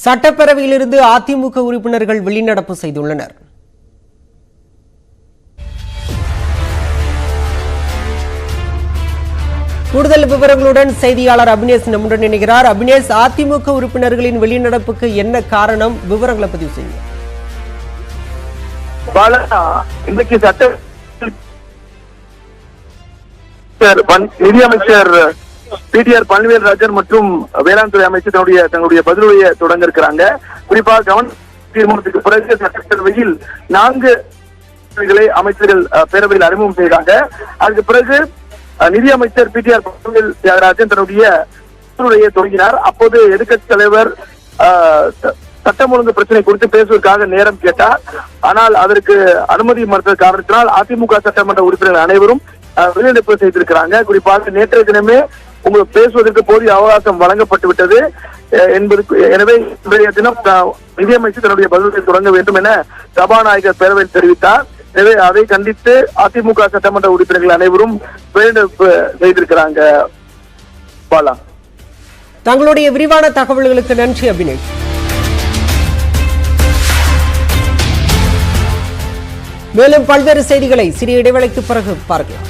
சட்டப்பேரவையிலிருந்து அதிமுக உறுப்பினர்கள் வெளிநடப்பு செய்துள்ளனர். கூடுதல் விவரங்களுடன் செய்தியாளர் அபினேஷ் நம்முடன் இணைகிறார். அபினேஷ், அதிமுக உறுப்பினர்களின் வெளிநடப்புக்கு என்ன காரணம்? விவரங்களை பதிவு செய்யுங்க. இன்றைக்கு நிதியமைச்சர் பிடிஆர் பழனிவேல்ராஜன் மற்றும் வேளாண் துறை அமைச்சர் தங்களுடைய பதிலுரையை தொடங்க இருக்கிறாங்க. குறிப்பாக கவன தீர்மானத்துக்கு பிறகு சட்டப்பேரவையில் 4 அமைச்சர்கள் பேரவையில் அறிமுகம் செய்தாங்க. அதுக்கு பிறகு நிதியமைச்சர் பிடிஆர் பழனிவேல் தியாகராஜன் தன்னுடைய பதிலுரையை தொடங்கினார். அப்போது எதிர்க்கட்சி தலைவர் சட்டம் ஒழுங்கு பிரச்சனை குறித்து பேசுவதற்காக நேரம் கேட்டார். ஆனால் அதற்கு அனுமதி மறுத்த காரணத்தினால் அதிமுக சட்டமன்ற உறுப்பினர்கள் அனைவரும் வெளிநடப்பு செய்திருக்கிறாங்க. குறிப்பாக நேற்றைய தினமே உங்களுக்கு பேசுவதற்கு போதிய அவகாசம் வழங்கப்பட்டு விட்டது எனவே இன்றைய தினம் நிதியமைச்சர் தன்னுடைய பதிலை தொடங்க வேண்டும் என சபாநாயகர் பேரவையில் தெரிவித்தார். எனவே அதை கண்டித்து அதிமுக சட்டமன்ற உறுப்பினர்கள் அனைவரும் வெளிநடப்பு செய்திருக்கிறாங்க. பாலா, தங்களுடைய விரிவான தகவல்களுக்கு நன்றி அபினேஷ். மேலும் பல்வேறு செய்திகளை சிறிய இடைவேளைக்கு பிறகு பார்க்கலாம்.